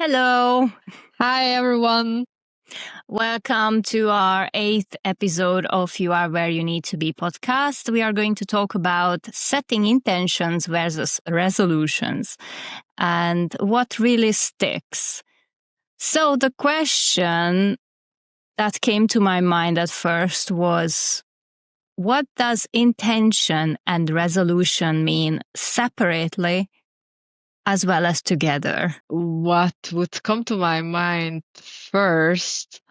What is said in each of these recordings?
Hello. Hi, everyone. Welcome to our 8th episode of You Are Where You Need to Be podcast. We are going to talk about setting intentions versus resolutions and what really sticks. So the question that came to my mind at first was, what does intention and resolution mean separately as well as together? What would come to my mind first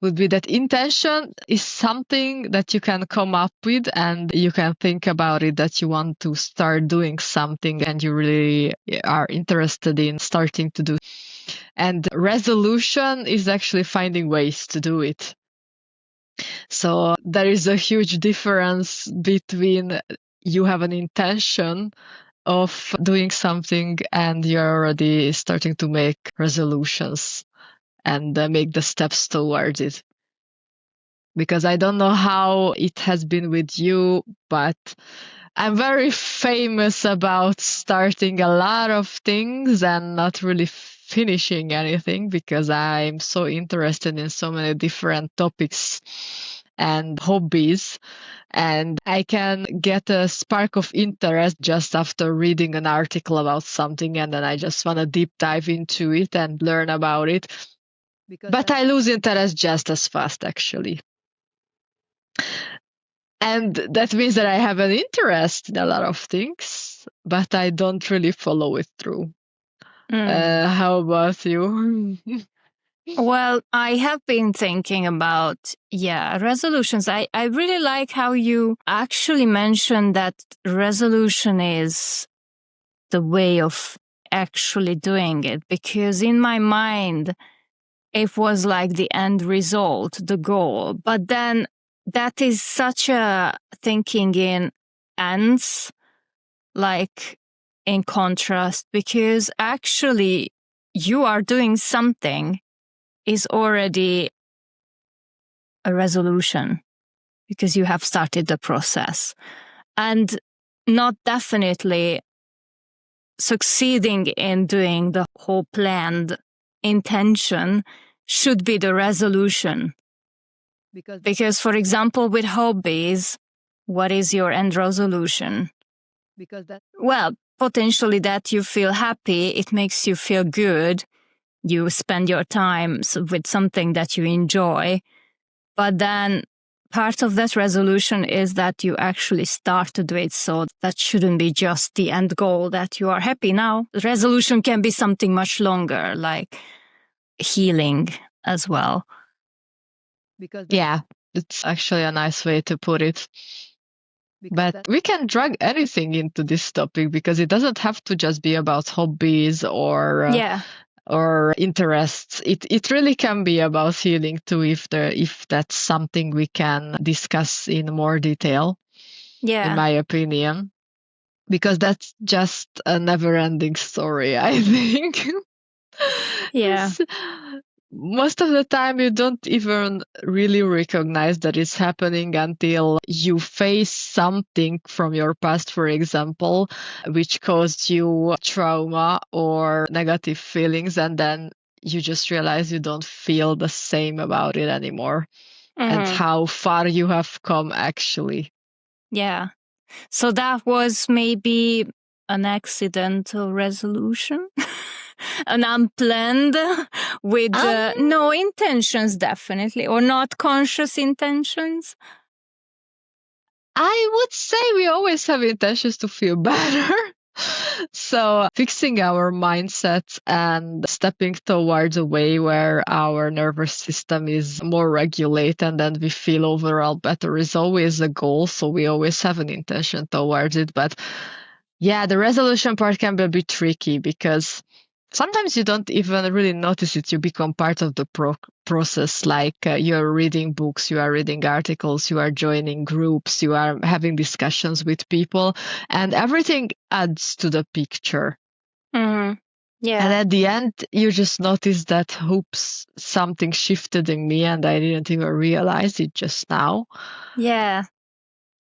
would be that intention is something that you can come up with and you can think about it, that you want to start doing something and you really are interested in starting to do. And resolution is actually finding ways to do it. So there is a huge difference between you have an intention of doing something and you're already starting to make resolutions and make the steps towards it. Because I don't know how it has been with you, but I'm very famous about starting a lot of things and not really finishing anything because I'm so interested in so many different topics and hobbies. And I can get a spark of interest just after reading an article about something, and then I just want to deep dive into it and learn about it. But I lose interest just as fast, actually. And that means that I have an interest in a lot of things, but I don't really follow it through. How about you? Well, I have been thinking about, resolutions. I really like how you actually mentioned that resolution is the way of actually doing it, because in my mind, it was like the end result, the goal. But then that is such a thinking in ends, like in contrast, because actually you are doing something is already a resolution because you have started the process, and not definitely succeeding in doing the whole planned intention should be the resolution. Because, for example, with hobbies, what is your end resolution? Well, potentially that you feel happy, it makes you feel good. You spend your time with something that you enjoy. But then part of that resolution is that you actually start to do it. So that shouldn't be just the end goal that you are happy now. The resolution can be something much longer, like healing as well. Yeah, it's actually a nice way to put it. But we can drag anything into this topic because it doesn't have to just be about hobbies or interests. It really can be about healing too, if that's something we can discuss in more detail. In my opinion, because that's just a never-ending story, I think. Yeah. Most of the time you don't even really recognize that it's happening until you face something from your past, for example, which caused you trauma or negative feelings, and then you just realize you don't feel the same about it anymore. And how far you have come, actually. Yeah. So that was maybe an accidental resolution, an unplanned with no intentions, definitely, or not conscious intentions. I would say we always have intentions to feel better. So fixing our mindsets and stepping towards a way where our nervous system is more regulated and then we feel overall better is always a goal. So we always have an intention towards it. But yeah, the resolution part can be a bit tricky because sometimes you don't even really notice it. You become part of the process, like you're reading books, you are reading articles, you are joining groups, you are having discussions with people, and everything adds to the picture. Yeah. And at the end, you just notice that, oops, something shifted in me and I didn't even realize it just now. Yeah.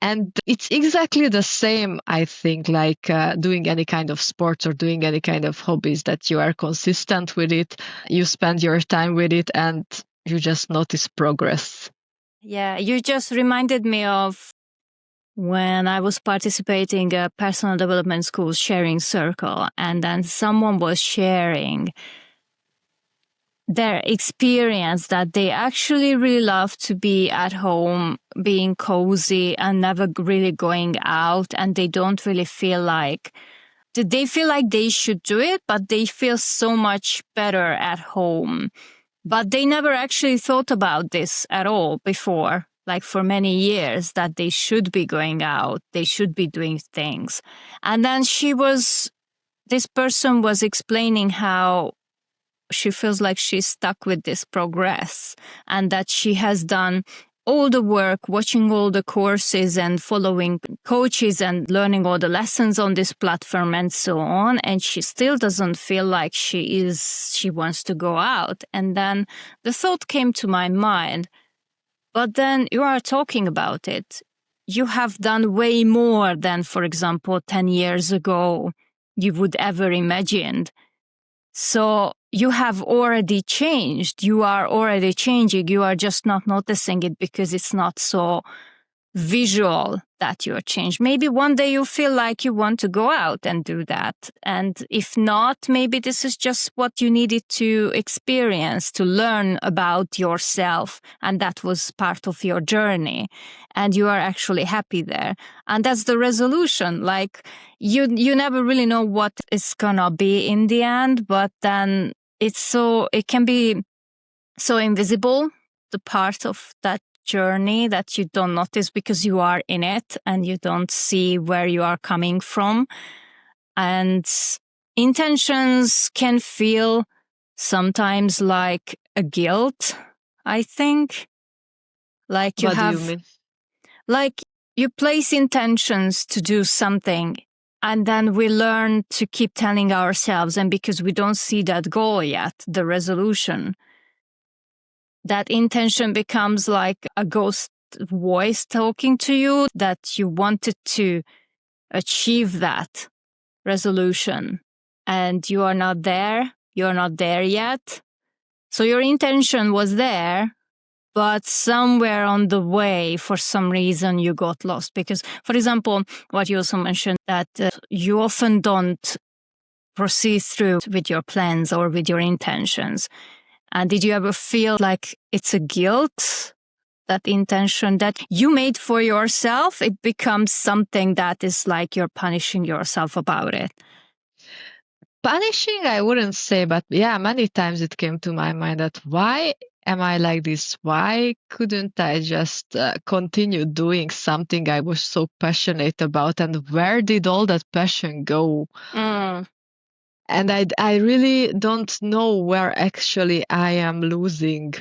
And it's exactly the same, I think, like doing any kind of sports or doing any kind of hobbies, that you are consistent with it, you spend your time with it, and you just notice progress. Yeah, you just reminded me of when I was participating a personal development school sharing circle, and then someone was sharing their experience that they actually really love to be at home, being cozy and never really going out. And they don't really feel like, they feel like they should do it, but they feel so much better at home. But they never actually thought about this at all before, like for many years, that they should be going out, they should be doing things. And then this person was explaining how she feels like she's stuck with this progress, and that she has done all the work, watching all the courses and following coaches and learning all the lessons on this platform and so on. And she still doesn't feel like she wants to go out. And then the thought came to my mind, but then you are talking about it. You have done way more than, for example, 10 years ago you would ever imagined. So you have already changed. You are already changing. You are just not noticing it because it's not so visual that you're changed. Maybe one day you feel like you want to go out and do that. And if not, maybe this is just what you needed to experience, to learn about yourself. And that was part of your journey. And you are actually happy there. And that's the resolution. Like you never really know what it's gonna be in the end, but then it can be so invisible, the part of that journey, that you don't notice because you are in it and you don't see where you are coming from. And intentions can feel sometimes like a guilt, I think. Like What do you mean? like you place intentions to do something, and then we learn to keep telling ourselves, and because we don't see that goal yet, the resolution, that intention becomes like a ghost voice talking to you, that you wanted to achieve that resolution and you are not there. You're not there yet. So your intention was there, but somewhere on the way, for some reason, you got lost. Because, for example, what you also mentioned, that you often don't proceed through with your plans or with your intentions. And did you ever feel like it's a guilt, that intention that you made for yourself? It becomes something that is like you're punishing yourself about it. Punishing, I wouldn't say, but yeah, many times it came to my mind that why am I like this? Why couldn't I just continue doing something I was so passionate about? And where did all that passion go? And I really don't know where actually I am losing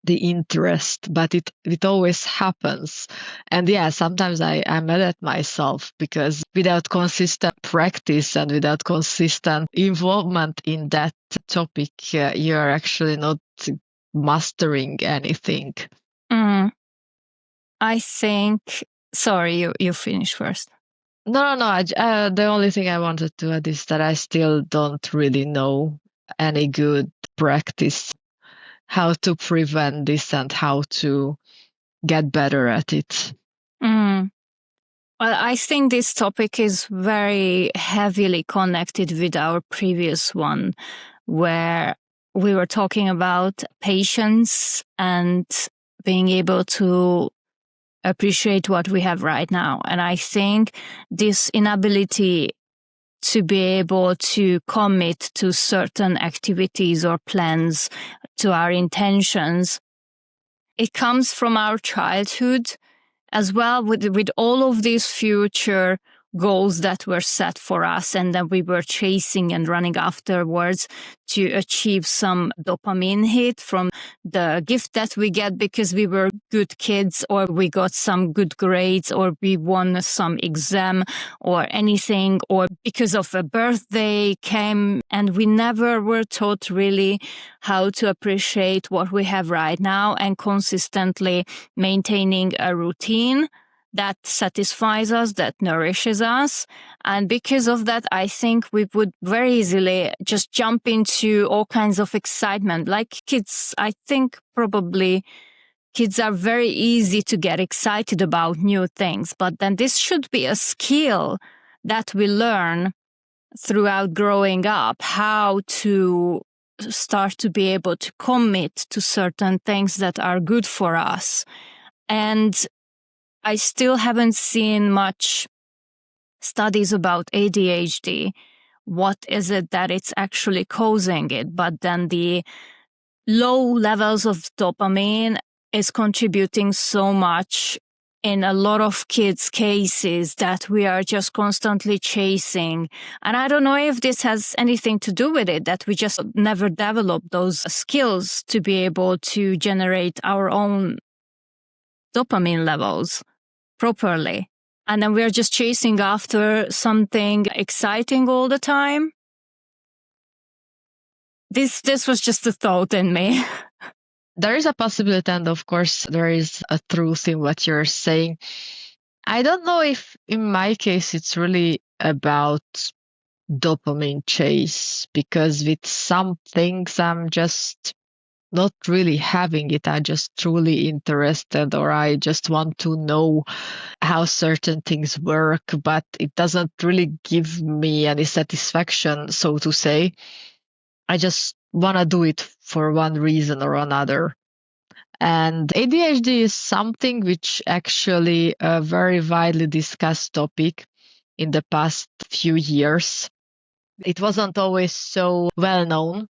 the interest, but it always happens. And yeah, sometimes I'm mad at myself because without consistent practice and without consistent involvement in that topic, you're actually not mastering anything. I think, sorry, you finish first. No. The only thing I wanted to add is that I still don't really know any good practice, how to prevent this and how to get better at it. Well, I think this topic is very heavily connected with our previous one, where we were talking about patience and being able to appreciate what we have right now. And I think this inability to be able to commit to certain activities or plans, to our intentions, it comes from our childhood as well, with all of these future goals that were set for us and that we were chasing and running afterwards to achieve some dopamine hit from the gift that we get because we were good kids, or we got some good grades, or we won some exam or anything, or because of a birthday came, and we never were taught really how to appreciate what we have right now and consistently maintaining a routine that satisfies us, that nourishes us. And because of that, I think we would very easily just jump into all kinds of excitement. Like kids, I think probably kids are very easy to get excited about new things, but then this should be a skill that we learn throughout growing up, how to start to be able to commit to certain things that are good for us. And I still haven't seen much studies about ADHD. What is it that it's actually causing it? But then the low levels of dopamine is contributing so much in a lot of kids' cases that we are just constantly chasing. And I don't know if this has anything to do with it, that we just never developed those skills to be able to generate our own dopamine levels properly. And then we're just chasing after something exciting all the time. This was just a thought in me. There is a possibility, and of course, there is a truth in what you're saying. I don't know if in my case it's really about dopamine chase, because with some things I'm just not really having it. I'm just truly interested, or I just want to know how certain things work, but it doesn't really give me any satisfaction, so to say. I just want to do it for one reason or another. And ADHD is something which actually a very widely discussed topic in the past few years. It wasn't always so well known.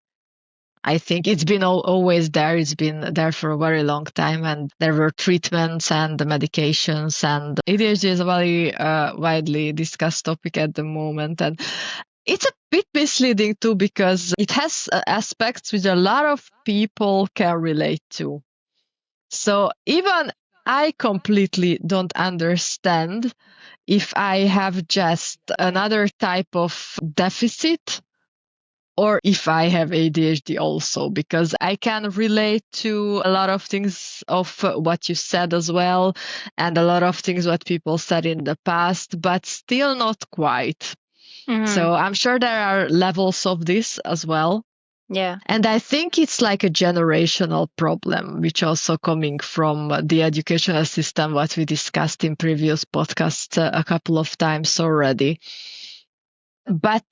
I think it's been always there. It's been there for a very long time, and there were treatments and medications. And ADHD is a very widely discussed topic at the moment. And it's a bit misleading too, because it has aspects which a lot of people can relate to. So even I completely don't understand if I have just another type of deficit or if I have ADHD also, because I can relate to a lot of things of what you said as well, and a lot of things what people said in the past, but still not quite. So I'm sure there are levels of this as well. Yeah. And I think it's like a generational problem, which also coming from the educational system, what we discussed in previous podcasts a couple of times already. But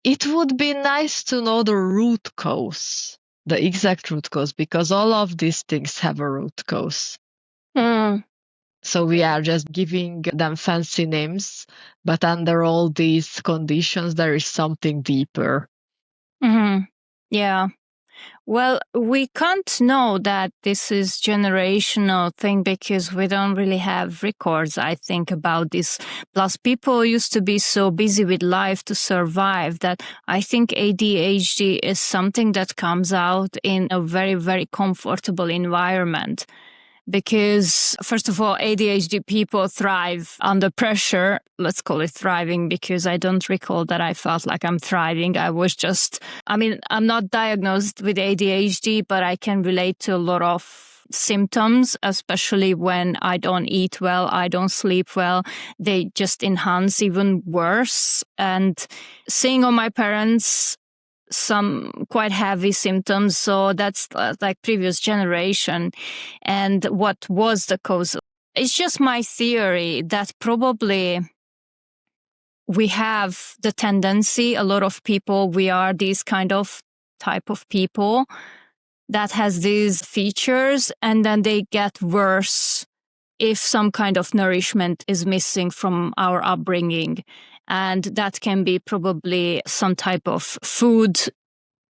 it would be nice to know the root cause, the exact root cause, because all of these things have a root cause. So we are just giving them fancy names, but under all these conditions, there is something deeper. Yeah. Well, we can't know that this is generational thing because we don't really have records, I think, about this. Plus, people used to be so busy with life to survive that I think ADHD is something that comes out in a very, very comfortable environment. Because, first of all, ADHD people thrive under pressure. Let's call it thriving, because I don't recall that I felt like I'm thriving. I'm not diagnosed with ADHD, but I can relate to a lot of symptoms, especially when I don't eat well, I don't sleep well. They just enhance even worse. And seeing on my parents some quite heavy symptoms. So that's like previous generation. And what was the cause? It's just my theory that probably we have the tendency, a lot of people, we are these kind of type of people that has these features, and then they get worse if some kind of nourishment is missing from our upbringing. And that can be probably some type of food,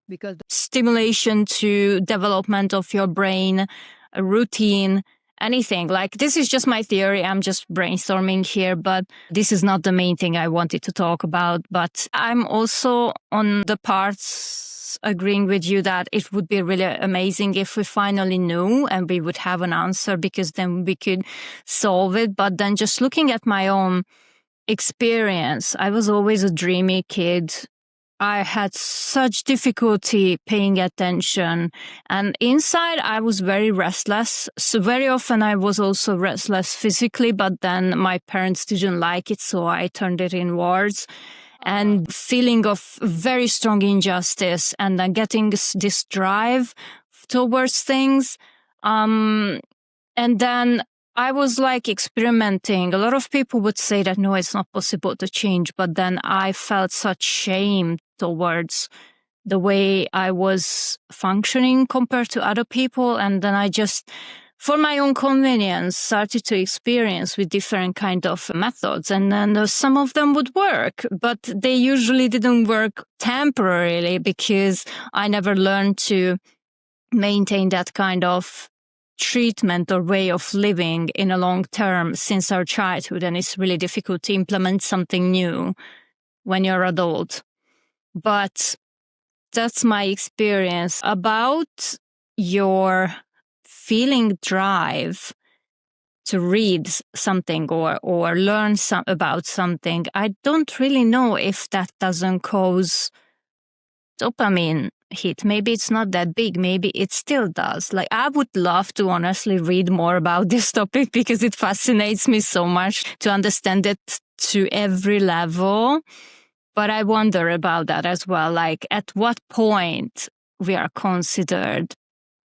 because stimulation to development of your brain, a routine, anything. Like, this is just my theory. I'm just brainstorming here, but this is not the main thing I wanted to talk about. But I'm also on the parts agreeing with you that it would be really amazing if we finally knew and we would have an answer, because then we could solve it. But then just looking at my own experience, I was always a dreamy kid. I had such difficulty paying attention. And inside, I was very restless. So very often I was also restless physically, but then my parents didn't like it, so I turned it inwards. And feeling of very strong injustice, and then getting this drive towards things. And then I was like experimenting. A lot of people would say that no, it's not possible to change. But then I felt such shame towards the way I was functioning compared to other people. And then I just, for my own convenience, started to experience with different kind of methods. And then some of them would work, but they usually didn't work temporarily because I never learned to maintain that kind of treatment or way of living in a long term since our childhood. And it's really difficult to implement something new when you're adult. But that's my experience about your feeling drive to read something or learn about something. I don't really know if that doesn't cause dopamine hit. Maybe it's not that big. Maybe it still does. Like, I would love to honestly read more about this topic because it fascinates me so much to understand it to every level. But I wonder about that as well. Like, at what point we are considered.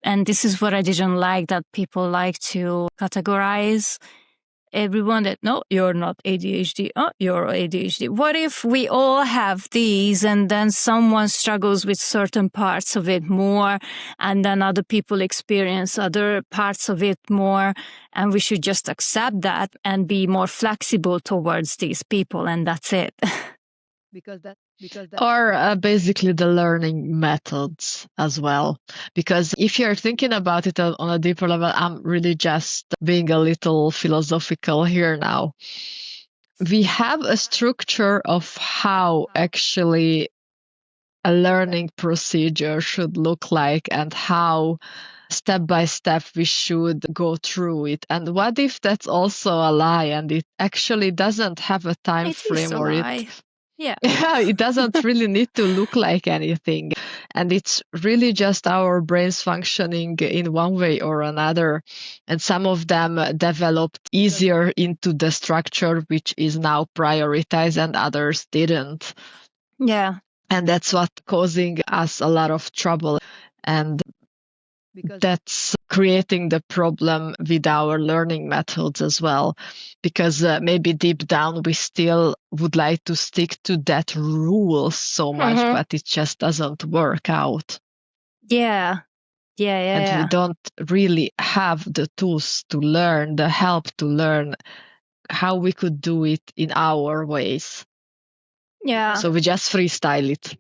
And this is what I didn't like, that people like to categorize everyone that, no, you're not ADHD. Oh, you're ADHD. What if we all have these and then someone struggles with certain parts of it more and then other people experience other parts of it more, and we should just accept that and be more flexible towards these people, and that's it. Or basically the learning methods as well. Because if you're thinking about it on a deeper level, I'm really just being a little philosophical here now. We have a structure of how actually a learning procedure should look like and how step by step we should go through it. And what if that's also a lie and it actually doesn't have a time frame, or Yeah. Yeah, it doesn't really need to look like anything. And it's really just our brains functioning in one way or another. And some of them developed easier into the structure, which is now prioritized, and others didn't. Yeah. And that's what causing us a lot of trouble. And that's creating the problem with our learning methods as well, because maybe deep down we still would like to stick to that rule so much, but it just doesn't work out. Yeah. And we don't really have the tools to learn, the help to learn how we could do it in our ways. Yeah. So we just freestyle it.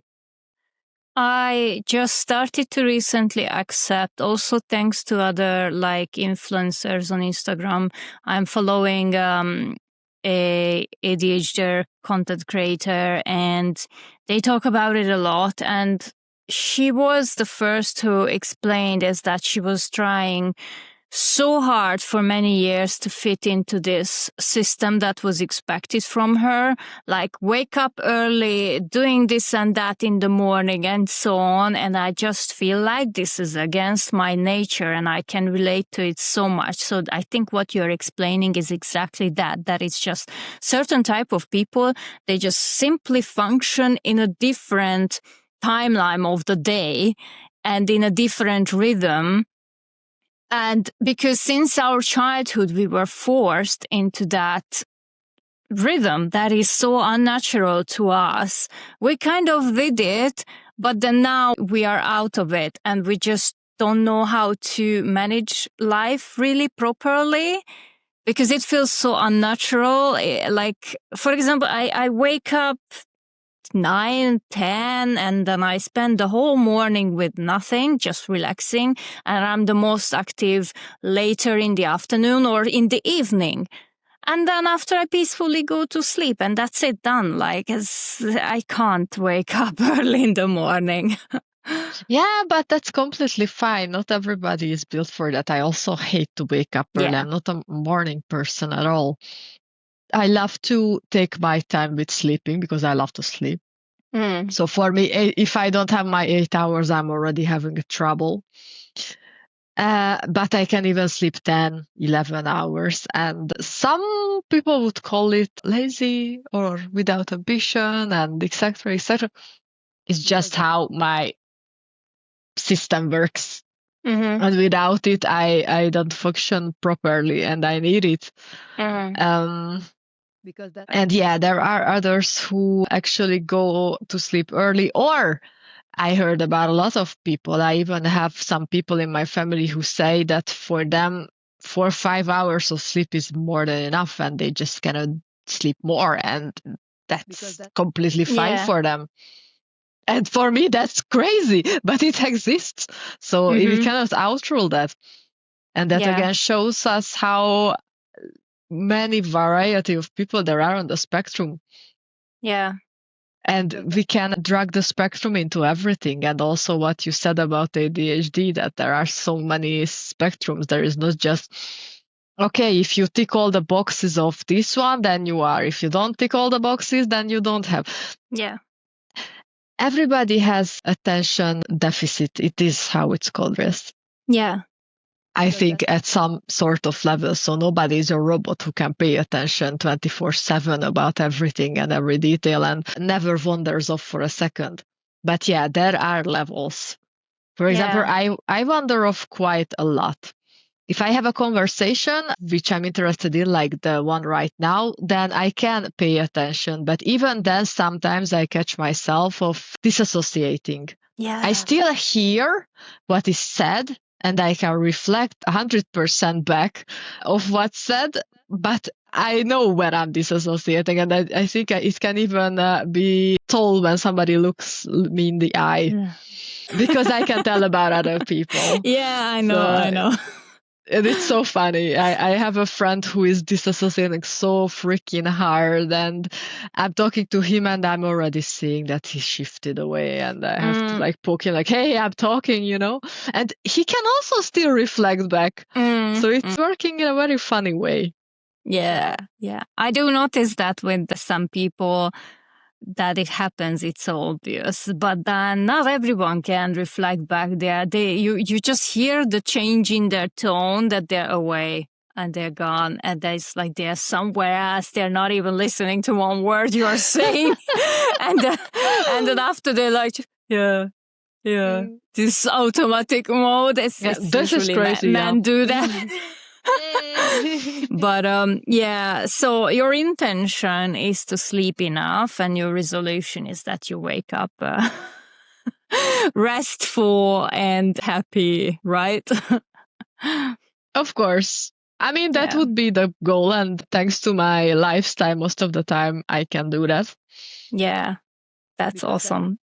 I just started to recently accept, also thanks to other like influencers on Instagram. I'm following a ADHD content creator, and they talk about it a lot. And she was the first who explained is that she was trying so hard for many years to fit into this system that was expected from her, like wake up early, doing this and that in the morning and so on. And I just feel like this is against my nature and I can relate to it so much. So I think what you're explaining is exactly that it's just certain type of people, they just simply function in a different timeline of the day and in a different rhythm. And because since our childhood, we were forced into that rhythm that is so unnatural to us, we kind of did it, but then now we are out of it and we just don't know how to manage life really properly because it feels so unnatural. Like, for example, I wake up 9, 10, and then I spend the whole morning with nothing, just relaxing. And I'm the most active later in the afternoon or in the evening. And then after I peacefully go to sleep and that's it, done. Like, I can't wake up early in the morning. Yeah, but that's completely fine. Not everybody is built for that. I also hate to wake up early. Yeah. I'm not a morning person at all. I love to take my time with sleeping because I love to sleep. So for me, if I don't have my 8 hours, I'm already having trouble. But I can even sleep 10, 11 hours. And some people would call it lazy or without ambition and etc., etc. It's just how my system works. And without it, I don't function properly and I need it. Um, and yeah, there are others who actually go to sleep early, or I heard about a lot of people. I even have some people in my family who say that for them, 4 or 5 hours of sleep is more than enough and they just cannot sleep more. And that's completely fine for them. And for me, that's crazy, but it exists. So we cannot outrule that. And that again shows us how many variety of people there are on the spectrum. Yeah. And we can drag the spectrum into everything. And also what you said about ADHD, that there are so many spectrums. There is not just, okay, if you tick all the boxes of this one, then you are. If you don't tick all the boxes, then you don't have. Yeah. Everybody has attention deficit. It is how it's called, yes. Yeah. I think at some sort of level. So nobody is a robot who can pay attention 24/7 about everything and every detail and never wanders off for a second. But yeah, there are levels. For example, I wander off quite a lot. If I have a conversation which I'm interested in, like the one right now, then I can pay attention. But even then, sometimes I catch myself of disassociating. Yeah. I still hear what is said and I can reflect 100% back of what's said, but I know when I'm disassociating, and I think it can even be told when somebody looks me in the eye, because I can tell about other people. Yeah, I know. And it's so funny. I have a friend who is disassociating so freaking hard, and I'm talking to him and I'm already seeing that he shifted away, and I have to like poke him like, hey, I'm talking, and he can also still reflect back. So it's working in a very funny way. Yeah. I do notice that with some people that it happens, it's obvious, but then not everyone can reflect back there. You just hear the change in their tone, that they're away and they're gone, and it's like they're somewhere else. They're not even listening to one word you are saying, and then after they're like, yeah. This automatic mode. This is crazy. Men do that. But yeah, so your intention is to sleep enough, and your resolution is that you wake up restful and happy, right? Of course. I mean, that would be the goal, and thanks to my lifestyle, most of the time I can do that. Yeah, that's awesome.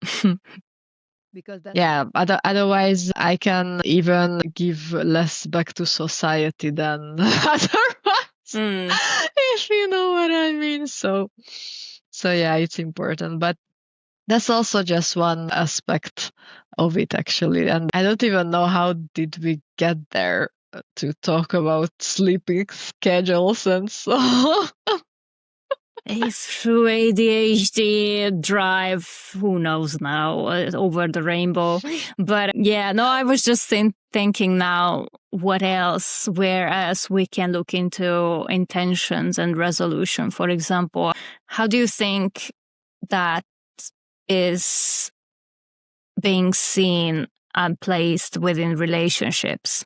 Yeah, otherwise I can even give less back to society than otherwise, if you know what I mean. So yeah, it's important, but that's also just one aspect of it, actually. And I don't even know how did we get there to talk about sleeping schedules and so. It's through ADHD drive, who knows now, over the rainbow. But yeah, no, I was just thinking now, where else we can look into intentions and resolution, for example. How do you think that is being seen and placed within relationships?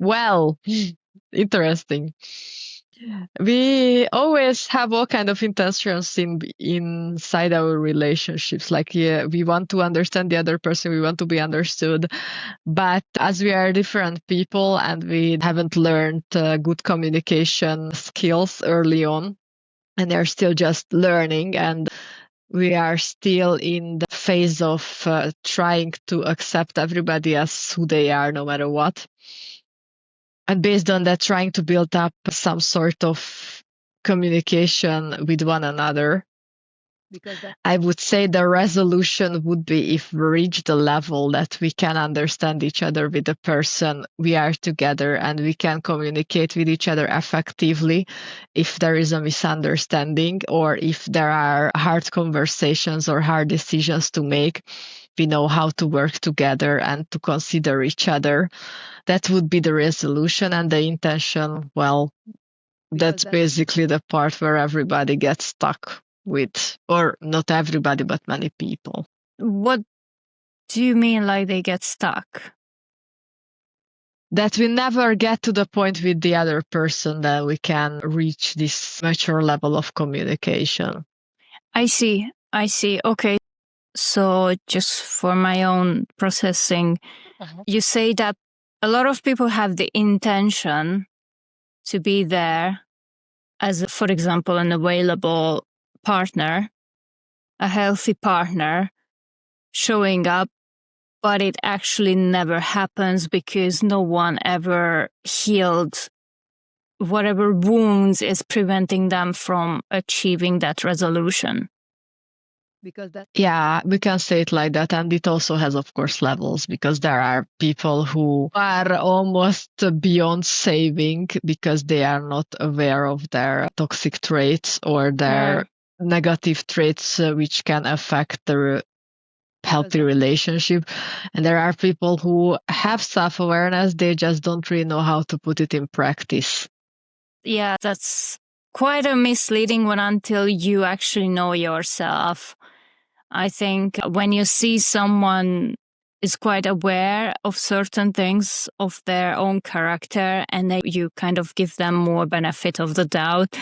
Well, interesting. We always have all kind of intentions inside our relationships. Like, yeah, we want to understand the other person, we want to be understood. But as we are different people and we haven't learned good communication skills early on, and they're still just learning, and we are still in the phase of trying to accept everybody as who they are, no matter what. And based on that, trying to build up some sort of communication with one another. I would say the resolution would be if we reach the level that we can understand each other with the person we are together and we can communicate with each other effectively if there is a misunderstanding or if there are hard conversations or hard decisions to make. We know how to work together and to consider each other. That would be the resolution, and the intention, well, that's basically the part where everybody gets stuck with, or not everybody, but many people. What do you mean, like they get stuck? That we never get to the point with the other person that we can reach this mature level of communication. I see. Okay. So just for my own processing, you say that a lot of people have the intention to be there as, for example, an available partner, a healthy partner showing up, but it actually never happens because no one ever healed whatever wounds is preventing them from achieving that resolution. Yeah, we can say it like that. And it also has, of course, levels, because there are people who are almost beyond saving because they are not aware of their toxic traits or their negative traits, which can affect their healthy relationship. And there are people who have self-awareness, they just don't really know how to put it in practice. Yeah, that's quite a misleading one until you actually know yourself. I think when you see someone is quite aware of certain things of their own character and then you kind of give them more benefit of the doubt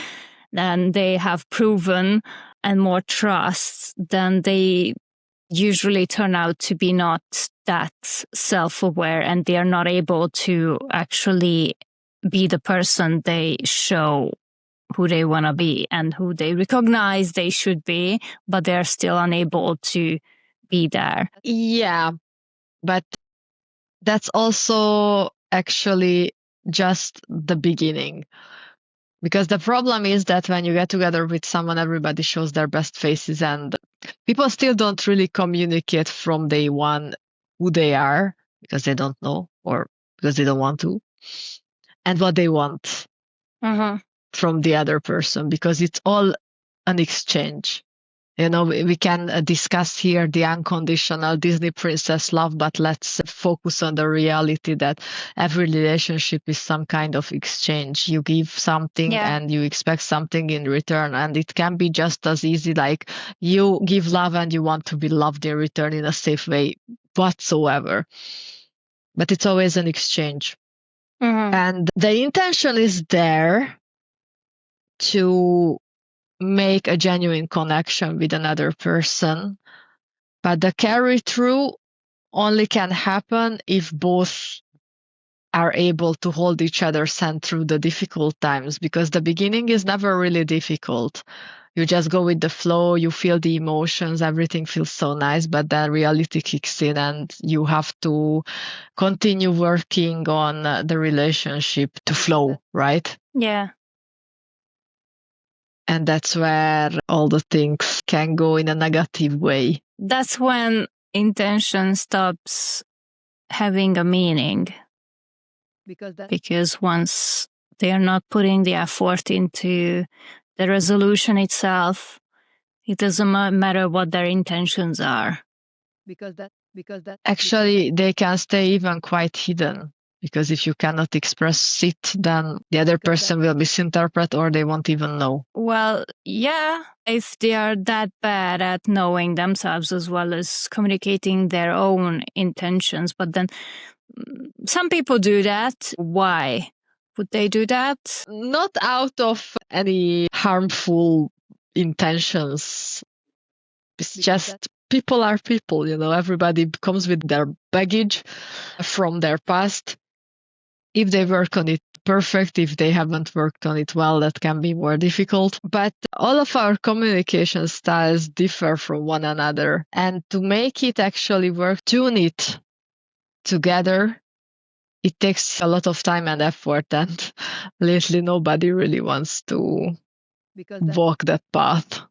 than they have proven and more trust, then they usually turn out to be not that self-aware and they are not able to actually be the person they show who they want to be and who they recognize they should be, but they're still unable to be there. Yeah, but that's also actually just the beginning. Because the problem is that when you get together with someone, everybody shows their best faces and people still don't really communicate from day one who they are because they don't know or because they don't want to, and what they want from the other person, because it's all an exchange. You know, we can discuss here the unconditional Disney princess love, but let's focus on the reality that every relationship is some kind of exchange. You give something and you expect something in return. And it can be just as easy like you give love and you want to be loved in return in a safe way whatsoever. But it's always an exchange. And the intention is there to make a genuine connection with another person, but the carry through only can happen if both are able to hold each other's hand through the difficult times, because the beginning is never really difficult. You just go with the flow, you feel the emotions, everything feels so nice, but then reality kicks in and you have to continue working on the relationship to flow, right? Yeah. And that's where all the things can go in a negative way. That's when intention stops having a meaning. Because once they are not putting the effort into the resolution itself, it doesn't matter what their intentions are. Actually, they can stay even quite hidden. Because if you cannot express it, then the other person will misinterpret or they won't even know. Well, yeah, if they are that bad at knowing themselves as well as communicating their own intentions, but then some people do that. Why would they do that? Not out of any harmful intentions. It's just people are people, you know, everybody comes with their baggage from their past. If they work on it perfect, if they haven't worked on it well, that can be more difficult. But all of our communication styles differ from one another. And to make it actually work, tune it together, it takes a lot of time and effort. And lately, nobody really wants to walk that path.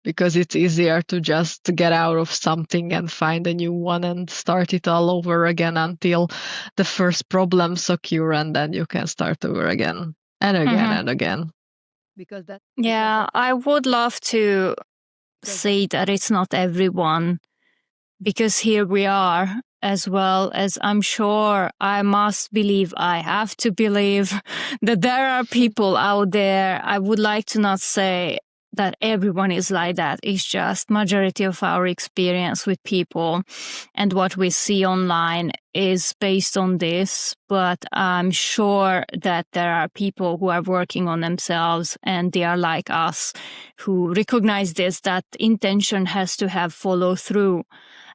because it's easier to just get out of something and find a new one and start it all over again until the first problems occur, and then you can start over again and again and again. Yeah, I would love to say that it's not everyone, because here we are, as well as I'm sure I must believe, I have to believe that there are people out there. I would like to not say that everyone is like that. It's just majority of our experience with people and what we see online is based on this. But I'm sure that there are people who are working on themselves and they are like us, who recognize this, that intention has to have follow through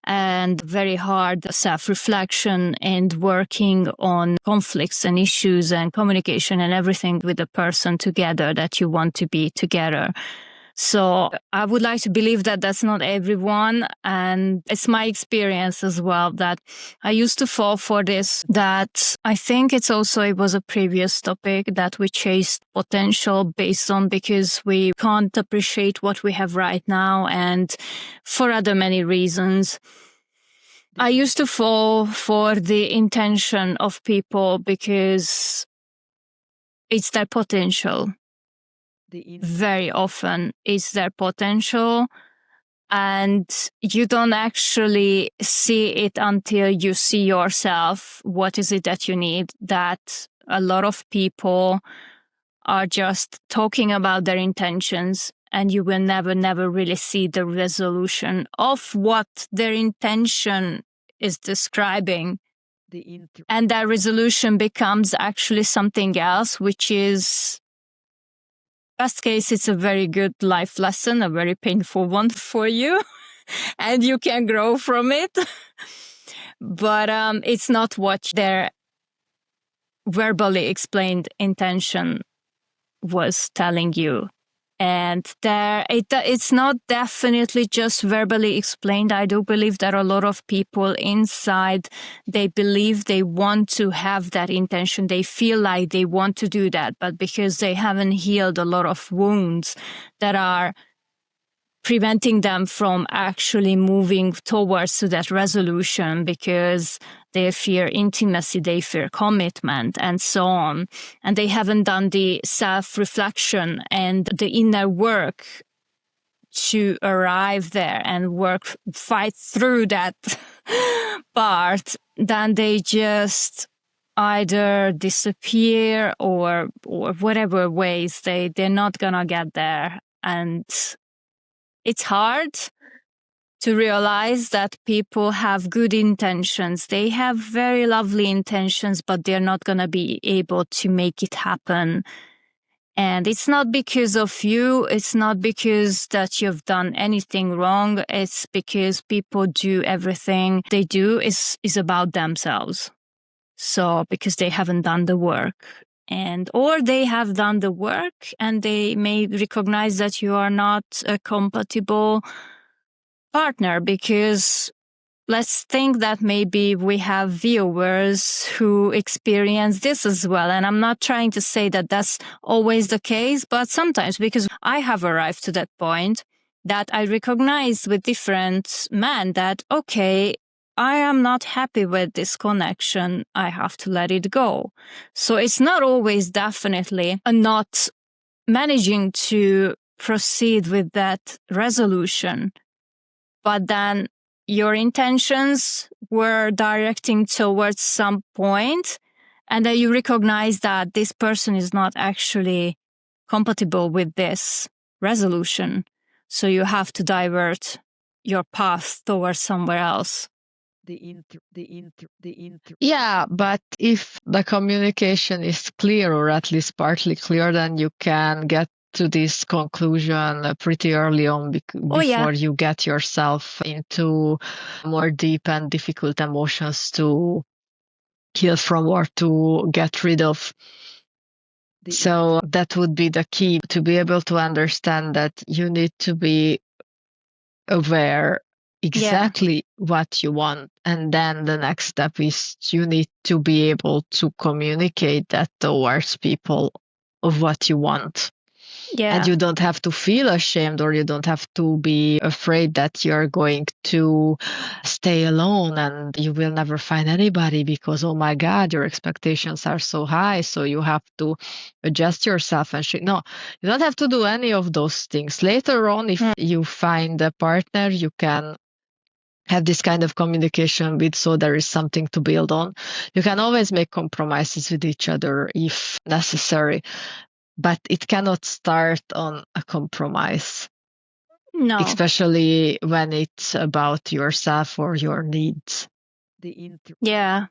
and very hard self-reflection and working on conflicts and issues and communication and everything with the person together that you want to be together. So I would like to believe that that's not everyone. And it's my experience as well that I used to fall for this, that I think it was a previous topic that we chased potential based on because we can't appreciate what we have right now and for other many reasons. I used to fall for the intention of people because it's their potential. Very often it's their potential, and you don't actually see it until you see yourself. What is it that you need? That a lot of people are just talking about their intentions, and you will never really see the resolution of what their intention is describing. And that resolution becomes actually something else, which is, best case, it's a very good life lesson, a very painful one for you, and you can grow from it. But it's not what their verbally explained intention was telling you. And it's not definitely just verbally explained. I do believe there are a lot of people inside, they believe they want to have that intention. They feel like they want to do that, but because they haven't healed a lot of wounds that are preventing them from actually moving towards to that resolution, because they fear intimacy, they fear commitment, and so on. And they haven't done the self-reflection and the inner work to arrive there and fight through that part. Then they just either disappear or whatever ways they're not gonna get there. And it's hard to realize that people have good intentions. They have very lovely intentions, but they're not going to be able to make it happen. And it's not because of you. It's not because that you've done anything wrong. It's because people do everything they do is about themselves. So because they haven't done the work. Or they have done the work and they may recognize that you are not a compatible partner, because let's think that maybe we have viewers who experience this as well. And I'm not trying to say that that's always the case, but sometimes, because I have arrived to that point that I recognize with different men that, okay, I am not happy with this connection. I have to let it go. So it's not always definitely a not managing to proceed with that resolution. But then your intentions were directing towards some point, and then you recognize that this person is not actually compatible with this resolution. So you have to divert your path towards somewhere else. Yeah, but if the communication is clear, or at least partly clear, then you can get to this conclusion pretty early on before you get yourself into more deep and difficult emotions to heal from or to get rid of. So that would be the key, to be able to understand that you need to be aware exactly what you want. And then the next step is you need to be able to communicate that towards people of what you want. And you don't have to feel ashamed, or you don't have to be afraid that you're going to stay alone and you will never find anybody because, oh my God, your expectations are so high. So you have to adjust yourself and no, you don't have to do any of those things. Later on, if you find a partner, you can have this kind of communication with, so there is something to build on. You can always make compromises with each other if necessary, but it cannot start on a compromise. No. Especially when it's about yourself or your needs. Yeah.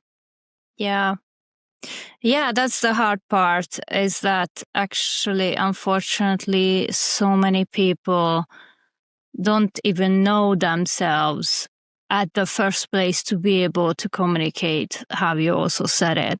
That's the hard part, is that actually, unfortunately, so many people don't even know themselves at the first place to be able to communicate, how you also said it.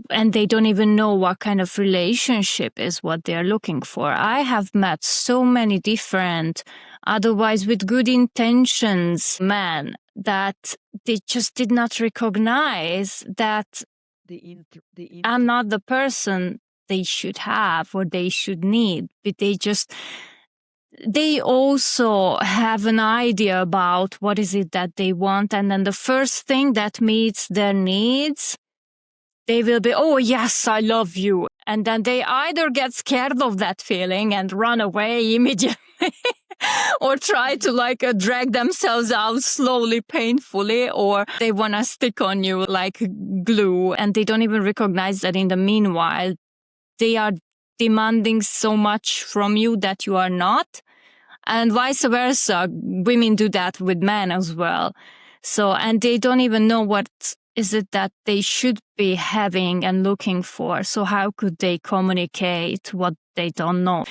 And they don't even know what kind of relationship is what they're looking for. I have met so many different, otherwise with good intentions, men that they just did not recognize that I'm not the person they should have or they should need, but they also have an idea about what is it that they want. And then the first thing that meets their needs, they will be, oh, yes, I love you. And then they either get scared of that feeling and run away immediately or try to drag themselves out slowly, painfully, or they want to stick on you like glue. And they don't even recognize that in the meanwhile, they are demanding so much from you that you are not. And vice versa. Women do that with men as well. So, and they don't even know what is it that they should be having and looking for. So how could they communicate what they don't know?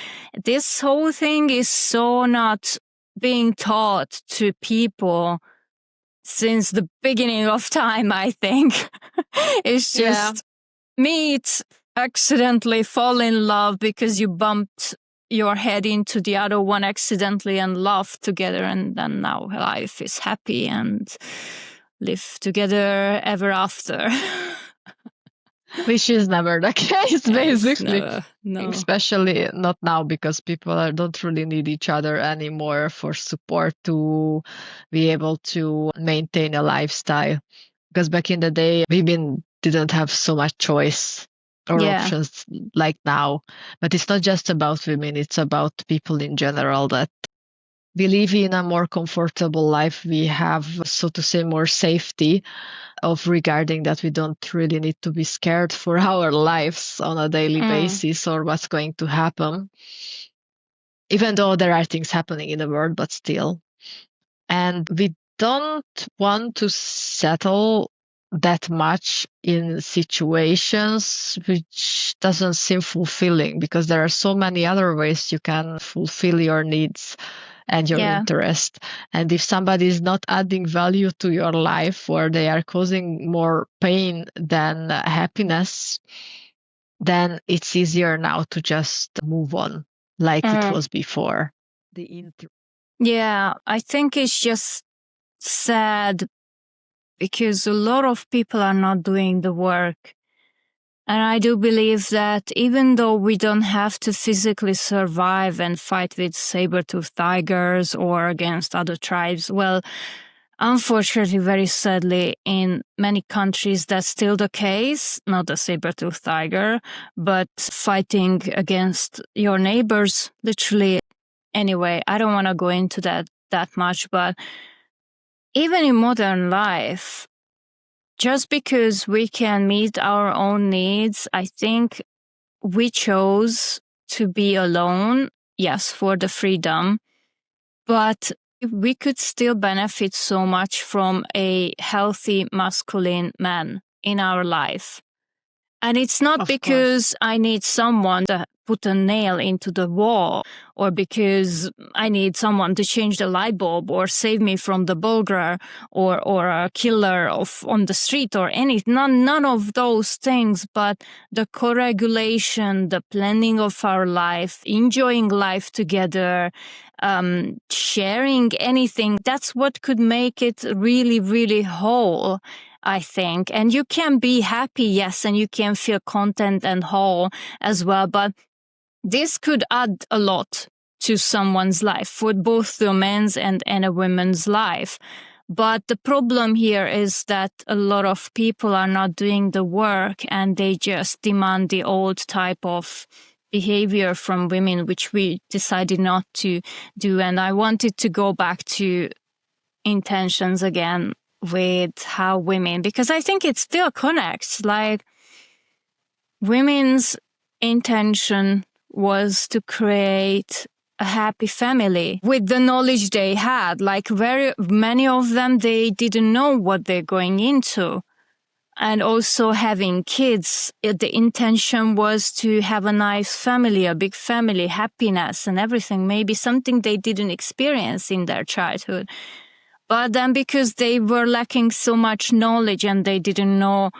This whole thing is so not being taught to people since the beginning of time, I think. It's just meet, accidentally fall in love because you bumped your head into the other one accidentally and laugh together, and then now life is happy and live together ever after. Which is never the case, basically. No. Especially not now, because people don't really need each other anymore for support to be able to maintain a lifestyle. Because back in the day, women didn't have so much choice or options like now. But it's not just about women, it's about people in general, that we live in a more comfortable life. We have, so to say, more safety of regarding that we don't really need to be scared for our lives on a daily basis or what's going to happen. Even though there are things happening in the world, but still. And we don't want to settle that much in situations which doesn't seem fulfilling, because there are so many other ways you can fulfill your needs and your interest. And if somebody is not adding value to your life, or they are causing more pain than happiness, then it's easier now to just move on like it was before. I think it's just sad because a lot of people are not doing the work. And I do believe that even though we don't have to physically survive and fight with saber-toothed tigers or against other tribes, well, unfortunately, very sadly, in many countries, that's still the case. Not a saber-toothed tiger, but fighting against your neighbors, literally. Anyway, I don't want to go into that much, but even in modern life, just because we can meet our own needs, I think we chose to be alone, yes, for the freedom, but we could still benefit so much from a healthy masculine man in our life. And it's not because I need someone to put a nail into the wall, or because I need someone to change the light bulb or save me from the burglar or a killer on the street or anything. None of those things, but the co-regulation, the planning of our life, enjoying life together, sharing anything. That's what could make it really, really whole, I think. And you can be happy, yes, and you can feel content and whole as well. But this could add a lot to someone's life, for both the men's and a woman's life. But the problem here is that a lot of people are not doing the work, and they just demand the old type of behavior from women, which we decided not to do. And I wanted to go back to intentions again with how women, because I think it still connects, like women's intention was to create a happy family with the knowledge they had. Like very many of them, they didn't know what they're going into. And also having kids, the intention was to have a nice family, a big family, happiness and everything, maybe something they didn't experience in their childhood. But then because they were lacking so much knowledge and they didn't know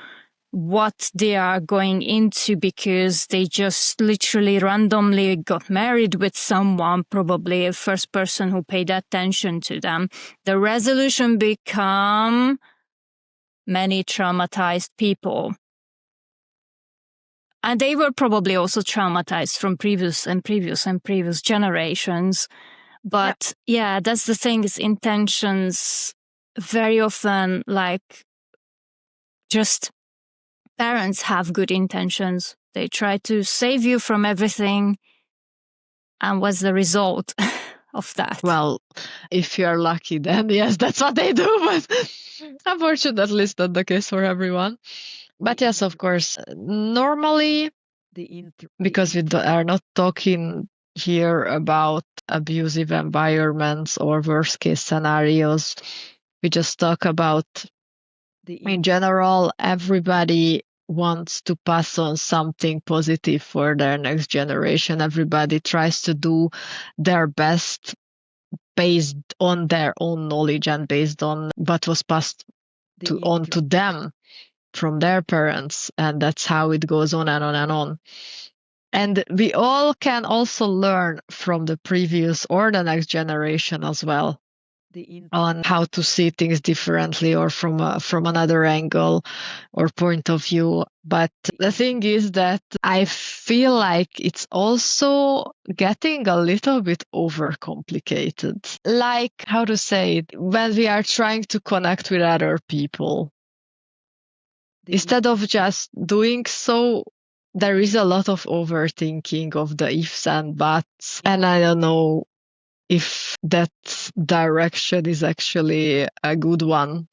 what they are going into, because they just literally randomly got married with someone, probably a first person who paid attention to them, the resolution become many traumatized people. And they were probably also traumatized from previous generations. But yeah, that's the thing, is intentions very often, like, just parents have good intentions. They try to save you from everything. And what's the result of that? Well, if you're lucky, then yes, that's what they do. But unfortunately, it's not the case for everyone. But yes, of course, normally, because we are not talking here about abusive environments or worst case scenarios, we just talk about, in general, everybody wants to pass on something positive for their next generation. Everybody tries to do their best based on their own knowledge and based on what was passed on to them from their parents. And that's how it goes on and on and on. And we all can also learn from the previous or the next generation as well on how to see things differently or from another angle or point of view. But the thing is that I feel like it's also getting a little bit overcomplicated. Like, how to say it, when we are trying to connect with other people, instead of just doing so, there is a lot of overthinking of the ifs and buts. And I don't know if that direction is actually a good one.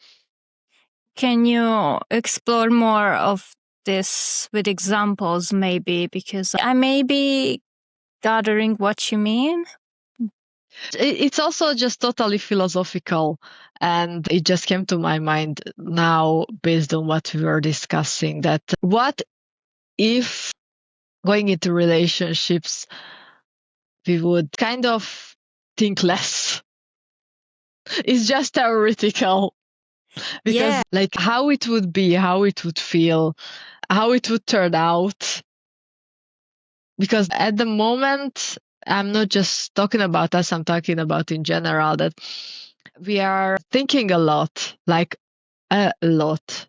Can you explore more of this with examples, maybe? Because I may be gathering what you mean. It's also just totally philosophical, and it just came to my mind now based on what we were discussing, that what if going into relationships we would kind of think less? It's just theoretical. Because like how it would be, how it would feel, how it would turn out. Because at the moment, I'm not just talking about us, I'm talking about in general, that we are thinking a lot, like a lot,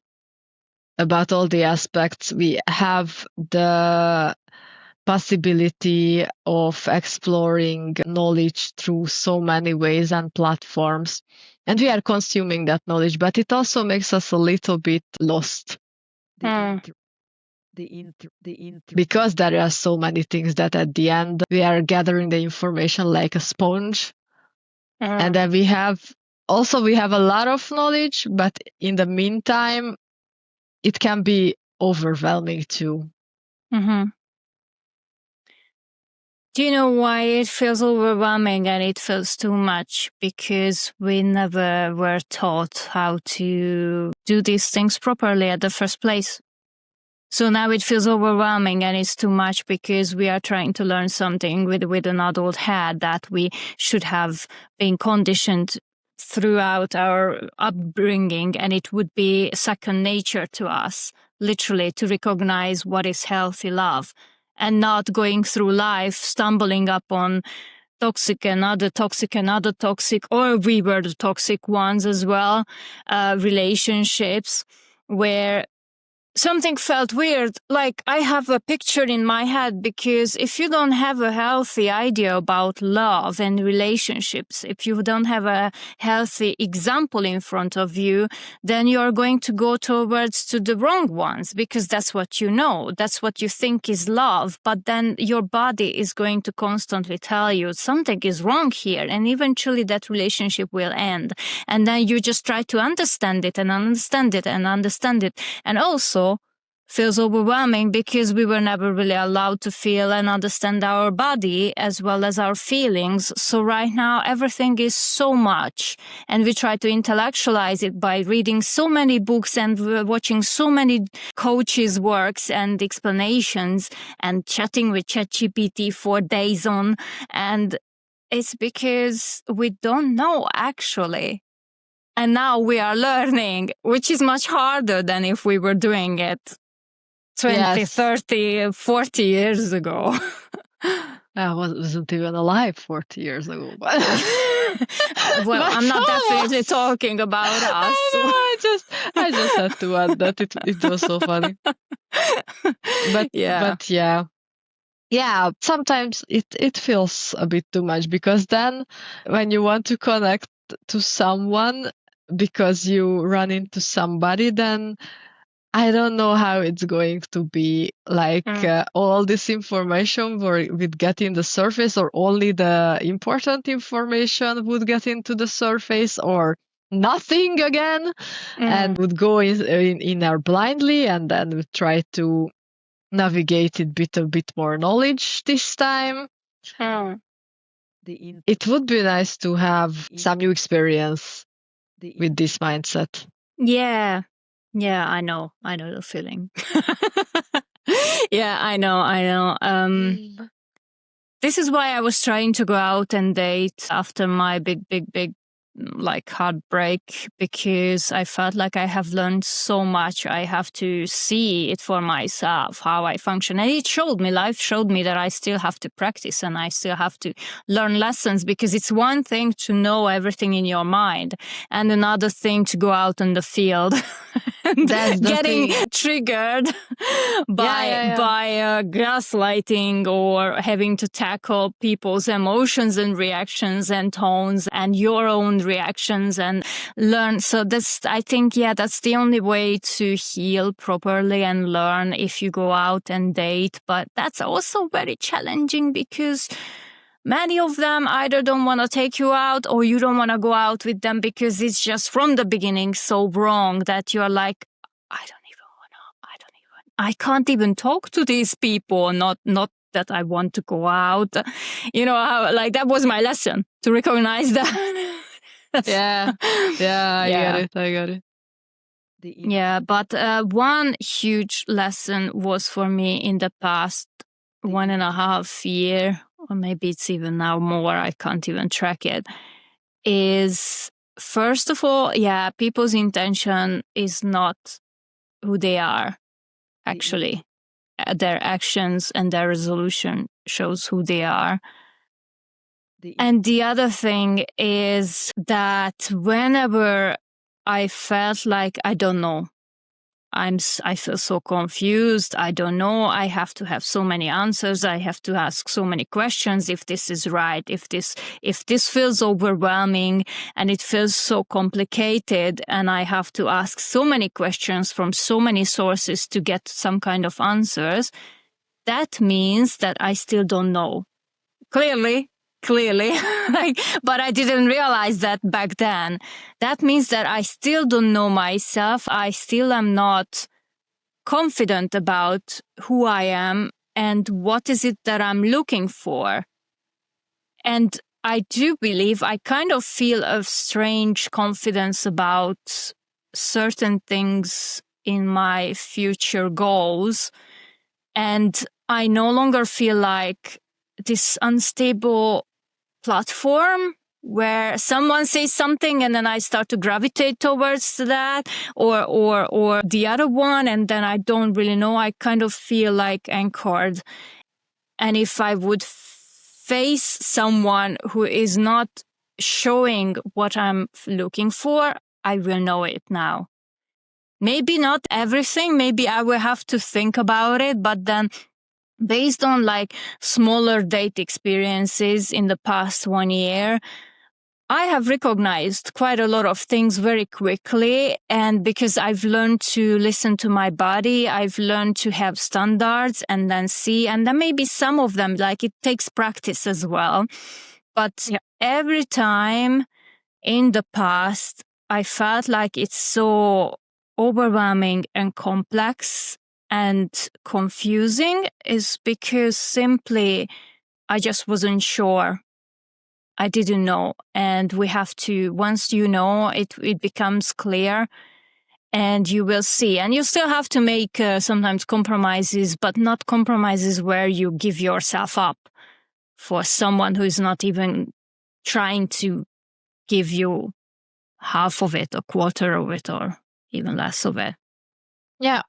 about all the aspects. We have the possibility of exploring knowledge through so many ways and platforms. And we are consuming that knowledge, but it also makes us a little bit lost. Because there are so many things that at the end we are gathering the information like a sponge. And then we have a lot of knowledge, but in the meantime, it can be overwhelming too. Mm-hmm. Do you know why it feels overwhelming and it feels too much? Because we never were taught how to do these things properly at the first place. So now it feels overwhelming and it's too much because we are trying to learn something with an adult head that we should have been conditioned throughout our upbringing, and it would be second nature to us, literally, to recognize what is healthy love and not going through life stumbling upon toxic, or we were the toxic ones as well, relationships where something felt weird. Like I have a picture in my head, because if you don't have a healthy idea about love and relationships, if you don't have a healthy example in front of you, then you're going to go towards to the wrong ones, because that's what you know, that's what you think is love. But then your body is going to constantly tell you something is wrong here, and eventually that relationship will end. And then you just try to understand it and understand it and understand it. And also feels overwhelming, because we were never really allowed to feel and understand our body as well as our feelings. So right now everything is so much, and we try to intellectualize it by reading so many books and watching so many coaches' works and explanations and chatting with ChatGPT for days on. And it's because we don't know actually. And now we are learning, which is much harder than if we were doing it 20, Yes. 30, 40 years ago. I wasn't even alive 40 years ago. But Well, but I'm not almost. definitely talking about us. I know, I just had to add that. It was so funny. But Yeah. yeah, sometimes it feels a bit too much, because then when you want to connect to someone because you run into somebody, then I don't know how it's going to be. Like all this information would get in the surface, or only the important information would get into the surface, or nothing again, and would go in there blindly, and then would try to navigate it a bit more knowledge this time. It would be nice to have some new experience with this mindset. Yeah. Yeah, I know the feeling. Yeah, I know. This is why I was trying to go out and date after my big like heartbreak, because I felt like I have learned so much. I have to see it for myself, how I function. And life showed me that I still have to practice and I still have to learn lessons, because it's one thing to know everything in your mind and another thing to go out in the field and getting triggered by gaslighting, or having to tackle people's emotions and reactions and tones and your own reactions and learn. So I think, that's the only way to heal properly and learn, if you go out and date. But that's also very challenging, because many of them either don't want to take you out, or you don't want to go out with them because it's just from the beginning so wrong that you're like, I can't even talk to these people, not that I want to go out. Like that was my lesson, to recognize that. Yeah, I get it. Yeah, but one huge lesson was for me in the past 1.5 year, or maybe it's even now more, I can't even track it, is first of all, people's intention is not who they are, actually. Their actions and their resolution shows who they are. And the other thing is that whenever I felt like, I don't know, I feel so confused, I don't know, I have to have so many answers, I have to ask so many questions, if this is right, if this feels overwhelming and it feels so complicated, and I have to ask so many questions from so many sources to get some kind of answers, that means that I still don't know. Clearly. But I didn't realize that back then. That means that I still don't know myself. I still am not confident about who I am and what is it that I'm looking for. And I do believe I kind of feel a strange confidence about certain things in my future goals. And I no longer feel like this unstable platform where someone says something and then I start to gravitate towards that, or the other one, and then I don't really know. I kind of feel like anchored. And if I would face someone who is not showing what I'm looking for, I will know it now. Maybe not everything. Maybe I will have to think about it. But then based on like smaller date experiences in the past 1 year, I have recognized quite a lot of things very quickly. And because I've learned to listen to my body, I've learned to have standards and then see, and then maybe some of them, like it takes practice as well. But every time in the past, I felt like it's so overwhelming and complex and confusing is because simply I just wasn't sure. I didn't know. And we have to, once you know, it becomes clear and you will see. And you still have to make sometimes compromises, but not compromises where you give yourself up for someone who is not even trying to give you half of it, a quarter of it, or even less of it. Yeah.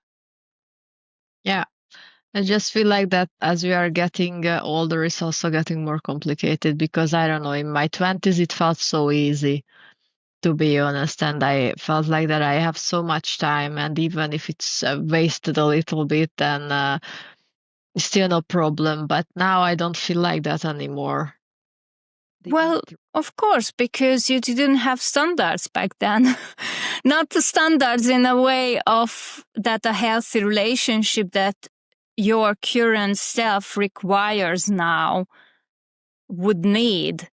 I just feel like that as we are getting older, it's also getting more complicated because I don't know, in my 20s, it felt so easy, to be honest. And I felt like that I have so much time. And even if it's wasted a little bit, then still no problem. But now I don't feel like that anymore. Well, of course, because you didn't have standards back then. Not the standards in a way of that a healthy relationship that your current self requires now would need.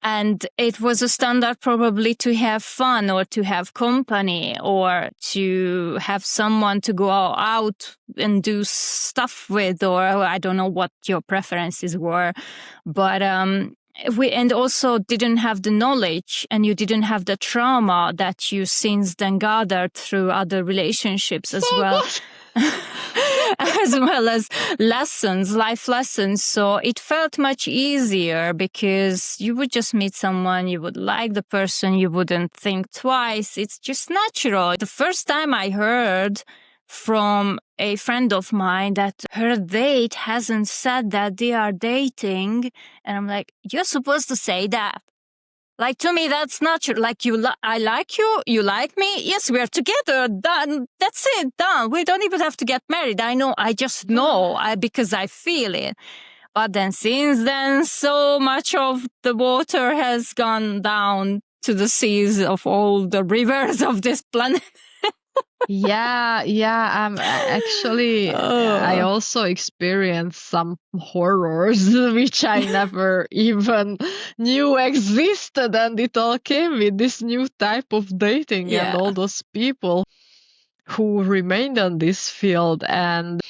And it was a standard probably to have fun or to have company or to have someone to go out and do stuff with, or I don't know what your preferences were. But we and also didn't have the knowledge and you didn't have the trauma that you since then gathered through other relationships as well. As well as lessons, life lessons. So it felt much easier because you would just meet someone, you would like the person, you wouldn't think twice. It's just natural. The first time I heard from a friend of mine that her date hasn't said that they are dating, and I'm like, you're supposed to say that. Like, to me, that's natural. Like, I like you, you like me. Yes, we're together. Done. That's it. Done. We don't even have to get married. I just know because I feel it. But then since then, so much of the water has gone down to the seas of all the rivers of this planet. Yeah. Actually, I also experienced some horrors which I never even knew existed, and it all came with this new type of dating and all those people who remained on this field. And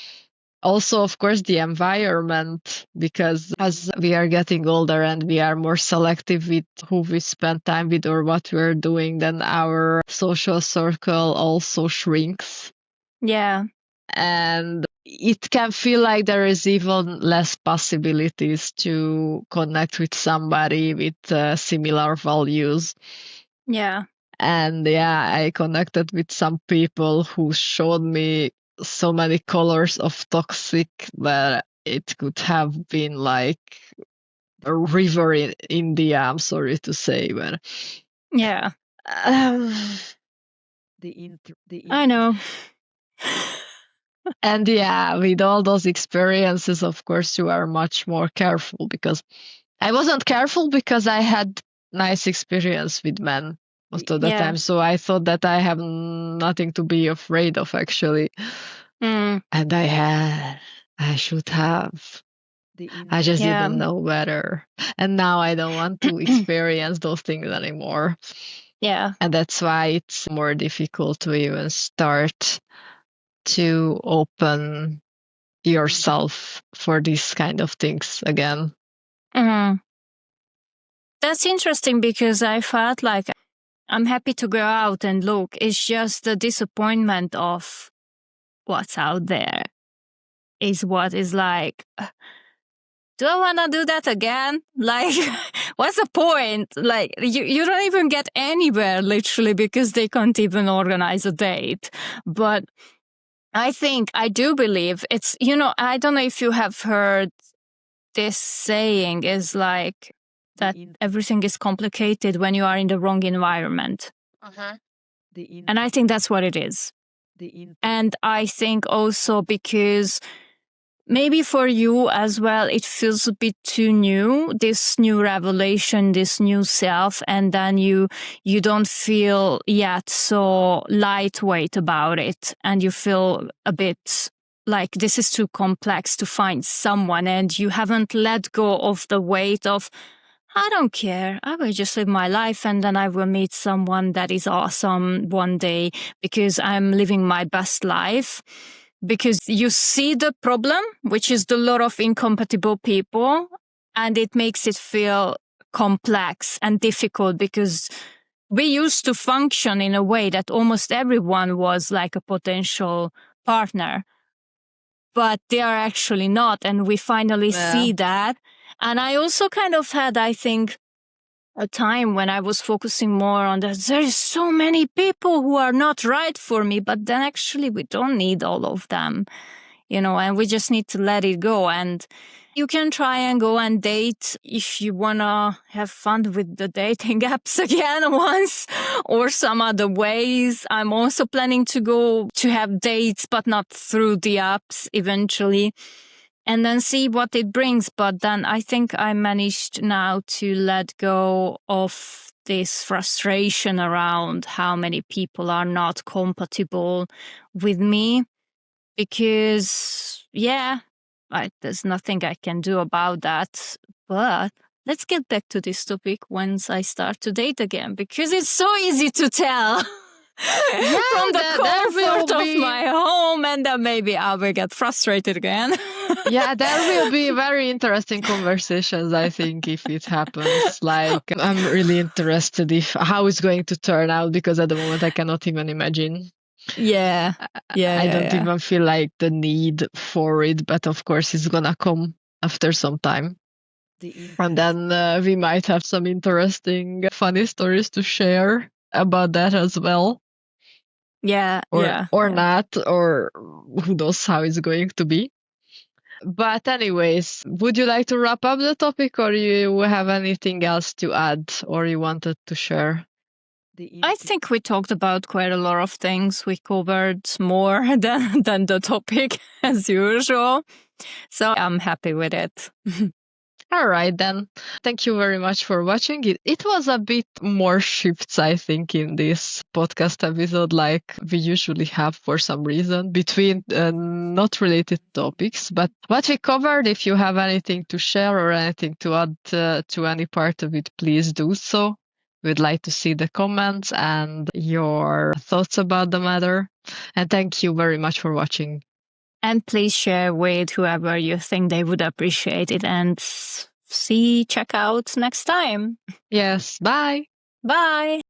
also, of course, the environment, because as we are getting older and we are more selective with who we spend time with or what we're doing, then our social circle also shrinks. Yeah. And it can feel like there is even less possibilities to connect with somebody with similar values. Yeah. And I connected with some people who showed me so many colors of toxic that it could have been like a river in India, I'm sorry to say, but yeah. I know. And with all those experiences, of course, you are much more careful, because I wasn't careful because I had nice experience with men most of the time. So I thought that I have nothing to be afraid of, actually. And I should have. I just didn't know better. And now I don't want to experience those things anymore. Yeah. And that's why it's more difficult to even start to open yourself for these kind of things again. That's interesting because I felt like I'm happy to go out and look. It's just the disappointment of what's out there is what is like, do I want to do that again? Like, what's the point? Like, you don't even get anywhere, literally, because they can't even organize a date. But I do believe it's, I don't know if you have heard this saying is like that everything is complicated when you are in the wrong environment. And I think that's what it is. And I think also because maybe for you as well, it feels a bit too new, this new revelation, this new self, and then you don't feel yet so lightweight about it, and you feel a bit like this is too complex to find someone, and you haven't let go of the weight of, I don't care, I will just live my life and then I will meet someone that is awesome one day because I'm living my best life. Because you see the problem, which is the lot of incompatible people, and it makes it feel complex and difficult because we used to function in a way that almost everyone was like a potential partner, but they are actually not. And we finally see that. And I also kind of had, I think, a time when I was focusing more on that. There's so many people who are not right for me, but then actually we don't need all of them, and we just need to let it go. And you can try and go and date if you want to have fun with the dating apps again once, or some other ways. I'm also planning to go to have dates, but not through the apps eventually, and then see what it brings. But then I think I managed now to let go of this frustration around how many people are not compatible with me, because there's nothing I can do about that. But let's get back to this topic once I start to date again, because it's so easy to tell. From the comfort of my home, and then maybe I will get frustrated again. Yeah, there will be very interesting conversations, I think, if it happens. Like, I'm really interested how it's going to turn out, because at the moment I cannot even imagine. I don't even feel like the need for it, but of course it's gonna come after some time. And then we might have some interesting, funny stories to share about that as well. Or not, or who knows how it's going to be. But anyways, would you like to wrap up the topic, or you have anything else to add, or you wanted to share? I think we talked about quite a lot of things. We covered more than the topic as usual. So I'm happy with it. All right, then. Thank you very much for watching it. It was a bit more shifts, I think, in this podcast episode, like we usually have for some reason, between not related topics. But what we covered, if you have anything to share or anything to add to any part of it, please do so. We'd like to see the comments and your thoughts about the matter. And thank you very much for watching. And please share with whoever you think they would appreciate it, and check out next time. Yes, bye. Bye.